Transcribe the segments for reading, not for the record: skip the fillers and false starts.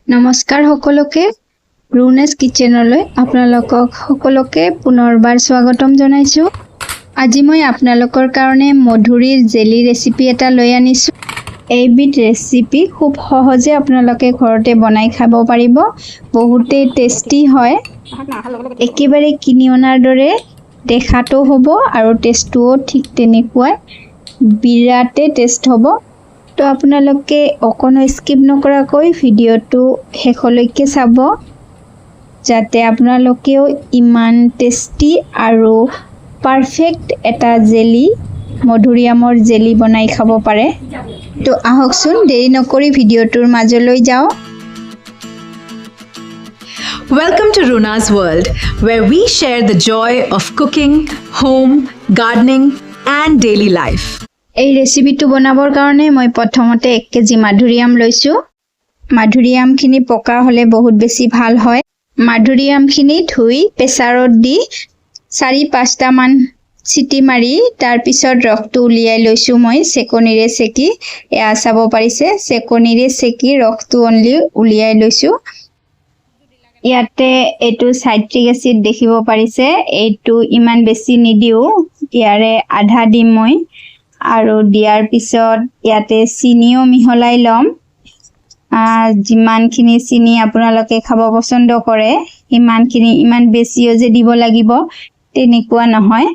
নমস্কাৰ সকলোকে ব্ৰুনেছ কিচেনলৈ আপোনালোকক সকলোকে পুনৰবাৰ স্বাগতম জনাইছো। আজি মই আপোনালোকৰ কাৰণে মধুৰীৰ জেলি ৰেচিপি এটা লৈ আনিছো। এইবিধ ৰেচিপি খুব সহজে আপোনালোকে ঘৰতে বনাই খাব পাৰিব। বহুতেই টেষ্টি হয়। একেবাৰে কিনি অনাৰ দৰে দেখাটো হ'ব আৰু টেষ্টটোও ঠিক তেনেকুৱাই বিৰাটে টেষ্ট হ'ব। তো আপোনালোকে অকণো স্কিপ নকৰাকৈ ভিডিঅ'টো শেষলৈকে চাব যাতে আপোনালোকেও ইমান টেষ্টি আৰু পাৰফেক্ট এটা জেলি মধুৰিআমৰ জেলি বনাই খাব পাৰে। তো আহকচোন দেৰি নকৰি ভিডিঅ'টোৰ মাজলৈ যাওঁ। Welcome to Runa's World, where we share the joy of cooking, home, gardening, and daily life. এই ৰেচিপিটো বনাবৰ কাৰণে মই প্ৰথমতে 1 কেজি মাধুৰিআম লৈছোঁ। মাধুৰিআমখিনি পকা হ'লে বহুত বেছি ভাল হয়। মাধুৰিআমখিনি ধুই প্ৰেছাৰত দি 4-5টা মান চিটি মাৰি তাৰ পিছত ৰসটো উলিয়াই লৈছোঁ। মই চেকনিৰে চেকি এয়া চাব পাৰিছে, চেকনিৰে চেকি ৰসটো অনলি উলিয়াই লৈছোঁ। ইয়াতে এইটো সাইট্ৰিক এচিড দেখিব পাৰিছে, এইটো ইমান বেছি নিদিওঁ, ইয়াৰে আধা দিম মই। আৰু দিয়াৰ পিছত ইয়াতে চিনিও মিহলাই ল'ম। যিমানখিনি চিনি আপোনালোকে খাব পছন্দ কৰে সিমানখিনি, ইমান বেছিও যে দিব লাগিব তেনেকুৱা নহয়।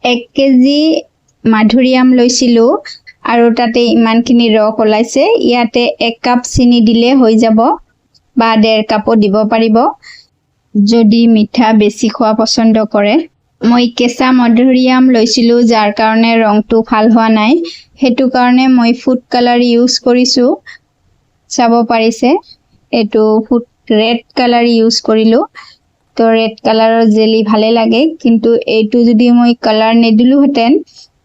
1 কেজি মাধুৰিআম লৈছিলোঁ আৰু তাতে ইমানখিনি ৰস ওলাইছে। ইয়াতে 1 কাপ চিনি দিলে হৈ যাব বা 1.5 কাপো দিব পাৰিব যদি মিঠা বেছি খোৱা পছন্দ কৰে। মই কেঁচা মধুৰিআম লৈছিলোঁ যাৰ কাৰণে ৰংটো ভাল হোৱা নাই, সেইটো কাৰণে মই ফুড কালাৰ ইউজ কৰিছোঁ। চাব পাৰিছে এইটো ফুড ৰেড কালাৰ ইউজ কৰিলোঁ। তো ৰেড কালাৰৰ জেলি ভালে লাগে, কিন্তু এইটো যদি মই কালাৰ নিদিলোহেঁতেন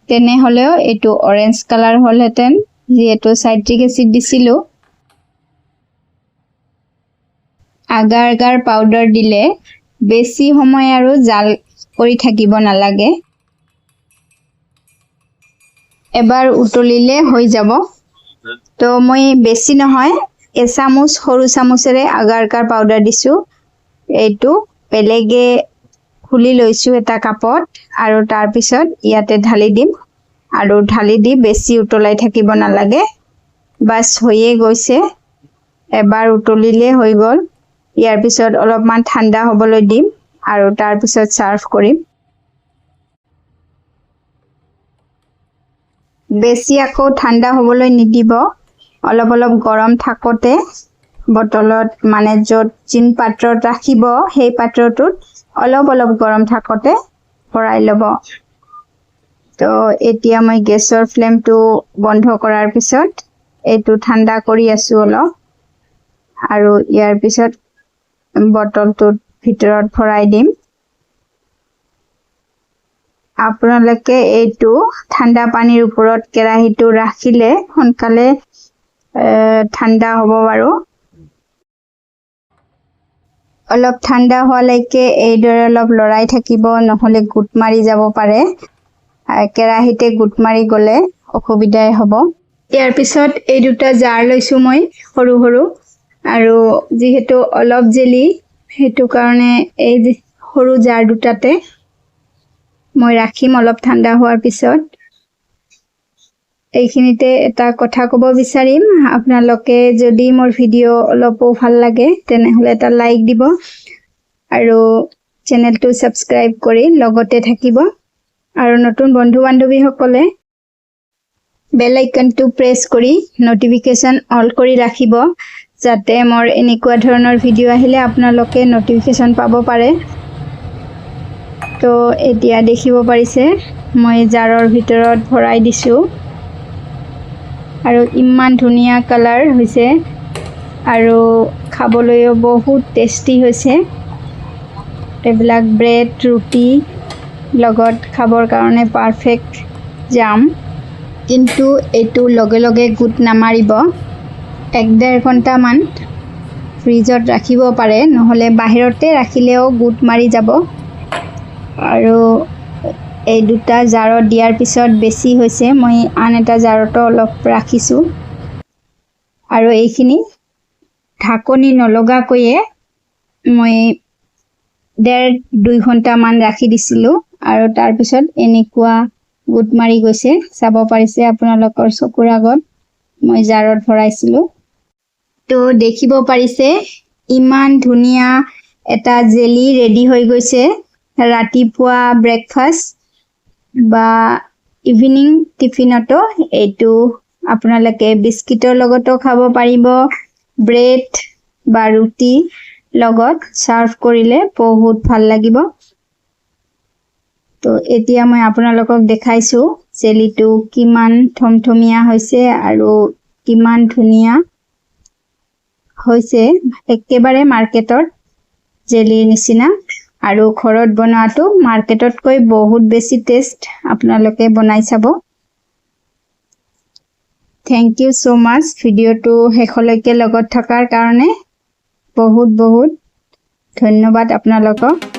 তেনেহ'লেও এইটো অৰেঞ্জ কালাৰ হ'লহেঁতেন, যিহেতু সাইট্ৰিক এচিড দিছিলোঁ। আগাৰ আগাৰ পাউডাৰ দিলে বেছি সময় আৰু জাল কৰি থাকিব নালাগে, এবাৰ উতলিলে হৈ যাব। তো মই বেছি নহয়, এচামুচ সৰু চামুচেৰে আগাৰ আগাৰ পাউডাৰ দিছোঁ। এইটো বেলেগে খুলি লৈছোঁ এটা কাপত আৰু তাৰপিছত ইয়াতে ঢালি দিম আৰু ঢালি দি বেছি উতলাই থাকিব নালাগে, বাছ হৈয়ে গৈছে, এবাৰ উতলিলে হৈ গ'ল। ইয়াৰ পিছত অলপমান ঠাণ্ডা হ'বলৈ দিম আৰু তাৰপিছত ছাৰ্ভ কৰিম। বেছি আকৌ ঠাণ্ডা হ'বলৈ নিদিব, অলপ অলপ গৰম থাকোঁতে বটলত মানে য'ত যিন পাত্ৰত ৰাখিব সেই পাত্ৰটোত অলপ অলপ গৰম থাকোঁতে ভৰাই ল'ব। তো এতিয়া মই গেছৰ ফ্লেমটো বন্ধ কৰাৰ পিছত এইটো ঠাণ্ডা কৰি আছোঁ অলপ, আৰু ইয়াৰ পিছত বটলটোত ভিতৰত ভৰাই দিম। আপোনালোকে এইটো ঠাণ্ডা পানীৰ ওপৰত কেৰাহীটো ৰাখিলে সোনকালে ঠাণ্ডা হ'ব বাৰু। অলপ ঠাণ্ডা হোৱালৈকে এইদৰে অলপ লৰাই থাকিব, নহ'লে গোট মাৰি যাব পাৰে। কেৰাহীতে গোট মাৰি গ'লে অসুবিধাই হ'ব। ইয়াৰ পিছত এই দুটা জাৰ লৈছোঁ মই সৰু সৰু, আৰু যিহেতু অলপ জেলি সেইটো কাৰণে এই সৰু জাৰ দুটাতে মই ৰাখিম অলপ ঠাণ্ডা হোৱাৰ পিছত। এইখিনিতে এটা কথা ক'ব বিচাৰিম, আপোনালোকে যদি মোৰ ভিডিঅ' অলপো ভাল লাগে তেনেহ'লে এটা লাইক দিব আৰু চেনেলটো ছাবস্ক্ৰাইব কৰি লগতে থাকিব। আৰু নতুন বন্ধু বান্ধৱীসকলে বেল আইকনটো প্ৰেছ কৰি নটিফিকেশ্যন অল কৰি ৰাখিব, যাতে মোৰ এনেকুৱা ধৰণৰ ভিডিঅ' আহিলে আপোনালোকে নটিফিকেশ্যন পাব পাৰে। তো এতিয়া দেখিব পাৰিছে মই জাৰৰ ভিতৰত ভৰাই দিছোঁ আৰু ইমান ধুনীয়া কালাৰ হৈছে আৰু খাবলৈও বহুত টেষ্টি হৈছে। এইবিলাক ব্ৰেড ৰুটি লগত খাবৰ কাৰণে পাৰফেক্ট জাম। কিন্তু এইটো লগে লগে গোট নামাৰিব, 1-1.5 ঘণ্টামান ফ্ৰিজত ৰাখিব পাৰে, নহ'লে বাহিৰতে ৰাখিলেও গোট মাৰি যাব। আৰু এই দুটা জাৰত দিয়াৰ পিছত বেছি হৈছে, মই আন এটা জাৰতো অলপ ৰাখিছোঁ। আৰু এইখিনি ঢাকনি নলগাকৈয়ে মই 1.5-2 ঘণ্টামান ৰাখি দিছিলোঁ আৰু তাৰপিছত এনেকুৱা গোট মাৰি গৈছে চাব পাৰিছে আপোনালোকৰ চকুৰ আগত মই জাৰত ভৰাইছিলোঁ তো দেখিব পাৰিছে ইমান ধুনীয়া এটা জেলি ৰেডি হৈ গৈছে ৰাতিপুৱা ব্ৰেকফাষ্ট বা ইভিনিং টিফিনতো এইটো আপোনালোকে বিস্কিটৰ লগতো খাব পাৰিব ব্ৰেড বা ৰুটি লগত সাৰ্ভ কৰিলে বহুত ভাল লাগিব তো এতিয়া মই আপোনালোকক দেখাইছো জেলিটো কিমান থমথমীয়া হৈছে আৰু কিমান ধুনীয়া হৈছে একেবাৰে মাৰ্কেটৰ জেলিৰ নিচিনা আৰু ঘৰত বনোৱাটো মাৰ্কেটতকৈ বহুত বেছি টেষ্ট আপোনালোকে বনাই চাব থ্যাংক ইউ সো মাচ ভিডিওটো শেষলৈকে লগত থকাৰ কাৰণে বহুত বহুত ধন্যবাদ আপোনালোকক